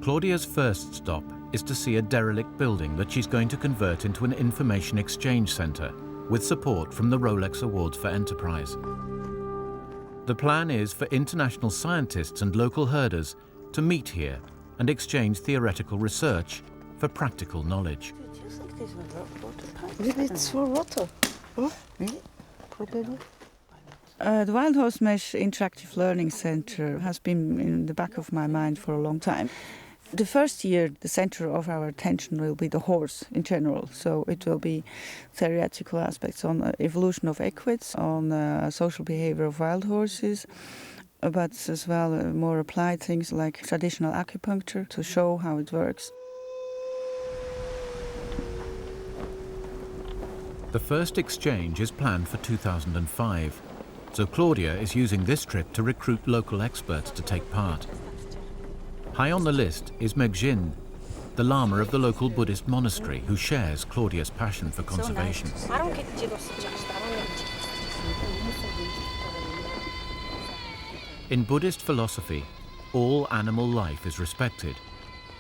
Claudia's first stop is to see a derelict building that she's going to convert into an information exchange centre with support from the Rolex Awards for Enterprise. The plan is for international scientists and local herders to meet here and exchange theoretical research for practical knowledge. Maybe it's for water. Oh, really? Probably. The Wild Horse Mesh Interactive Learning Centre has been in the back of my mind for a long time. The first year, the centre of our attention will be the horse in general. So it will be theoretical aspects on evolution of equids, on social behaviour of wild horses, but as well more applied things like traditional acupuncture to show how it works. The first exchange is planned for 2005, so Claudia is using this trip to recruit local experts to take part. High on the list is Megjin, the Lama of the local Buddhist monastery who shares Claudia's passion for conservation. In Buddhist philosophy, all animal life is respected,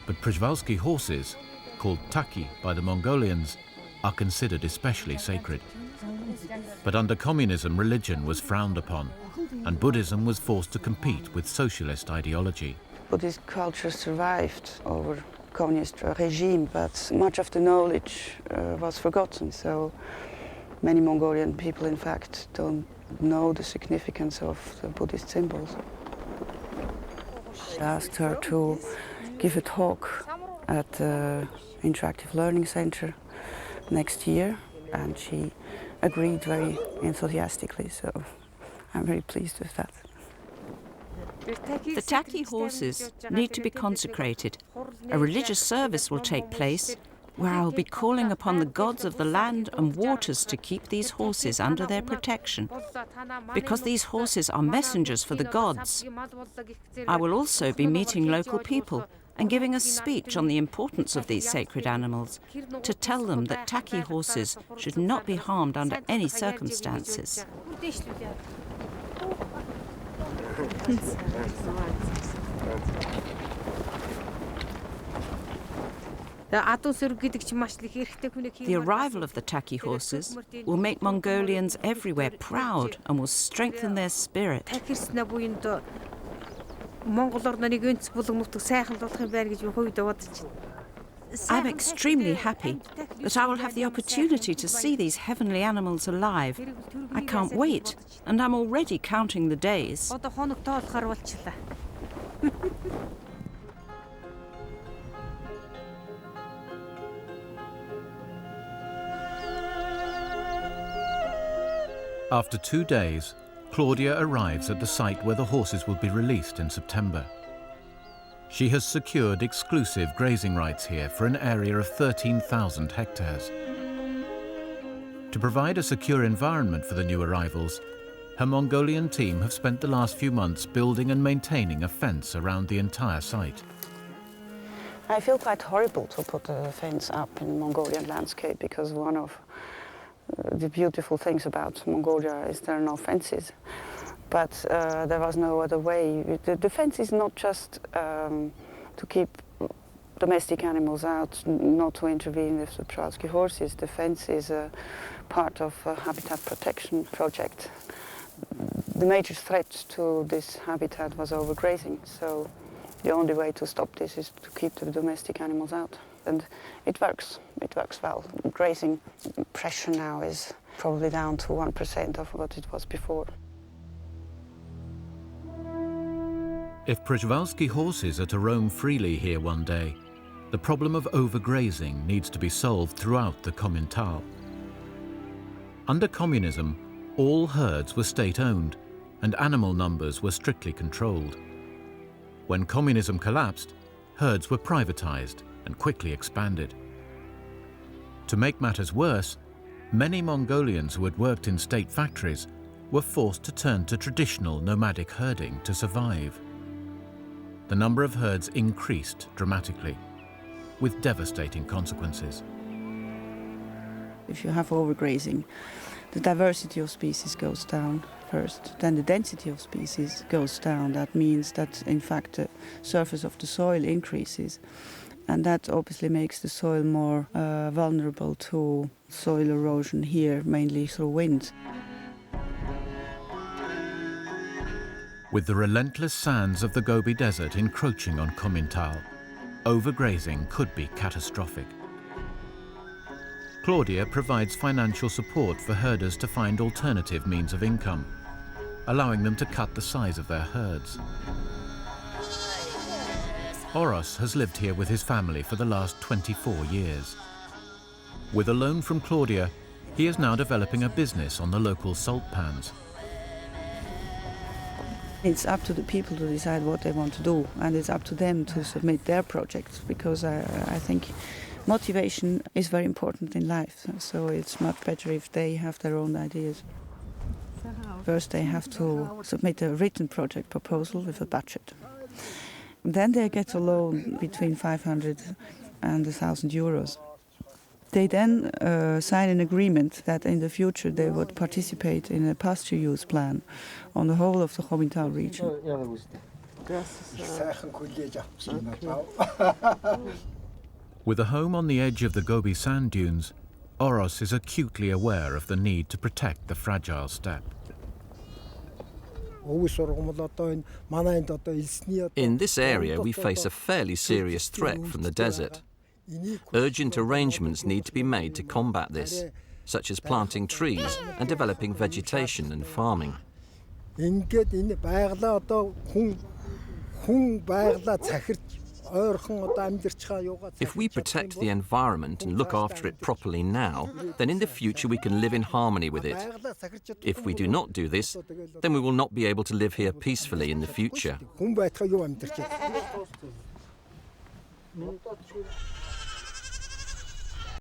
but Przewalski horses, called taki by the Mongolians, are considered especially sacred. But under communism, religion was frowned upon, and Buddhism was forced to compete with socialist ideology. Buddhist culture survived over communist regime, but much of the knowledge was forgotten. So many Mongolian people, in fact, don't know the significance of the Buddhist symbols. I asked her to give a talk at the Interactive Learning Centre next year, and she agreed very enthusiastically, so I'm very pleased with that. The taki horses need to be consecrated. A religious service will take place where I will be calling upon the gods of the land and waters to keep these horses under their protection, because these horses are messengers for the gods. I will also be meeting local people and giving a speech on the importance of these sacred animals, to tell them that taki horses should not be harmed under any circumstances. The arrival of the taki horses will make Mongolians everywhere proud and will strengthen their spirit. I'm extremely happy that I will have the opportunity to see these heavenly animals alive. I can't wait, and I'm already counting the days. After 2 days, Claudia arrives at the site where the horses will be released in September. She has secured exclusive grazing rights here for an area of 13,000 hectares. To provide a secure environment for the new arrivals, her Mongolian team have spent the last few months building and maintaining a fence around the entire site. I feel quite horrible to put a fence up in Mongolian landscape, because one of the beautiful things about Mongolia is there are no fences. But there was no other way. The fence is not just to keep domestic animals out, not to intervene with the Przewalski horses. The fence is a part of a habitat protection project. The major threat to this habitat was overgrazing, so the only way to stop this is to keep the domestic animals out. And it works well. Grazing pressure now is probably down to 1% of what it was before. If Przewalski horses are to roam freely here one day, the problem of overgrazing needs to be solved throughout the Komintál. Under communism, all herds were state-owned and animal numbers were strictly controlled. When communism collapsed, herds were privatized and quickly expanded. To make matters worse, many Mongolians who had worked in state factories were forced to turn to traditional nomadic herding to survive. The number of herds increased dramatically, with devastating consequences. If you have overgrazing, the diversity of species goes down. first. Then the density of species goes down. That means that, in fact, the surface of the soil increases. And that obviously makes the soil more vulnerable to soil erosion here, mainly through wind. With the relentless sands of the Gobi Desert encroaching on Komintal, overgrazing could be catastrophic. Claudia provides financial support for herders to find alternative means of income, allowing them to cut the size of their herds. Oros has lived here with his family for the last 24 years. With a loan from Claudia, he is now developing a business on the local salt pans. It's up to the people to decide what they want to do, and it's up to them to submit their projects, because I think motivation is very important in life, so it's much better if they have their own ideas. First they have to submit a written project proposal with a budget. Then they get a loan between 500 and 1,000 euros. They then sign an agreement that in the future they would participate in a pasture use plan on the whole of the Komintal region. With a home on the edge of the Gobi sand dunes, Oros is acutely aware of the need to protect the fragile steppe. In this area, we face a fairly serious threat from the desert. Urgent arrangements need to be made to combat this, such as planting trees and developing vegetation and farming. If we protect the environment and look after it properly now, then in the future we can live in harmony with it. If we do not do this, then we will not be able to live here peacefully in the future.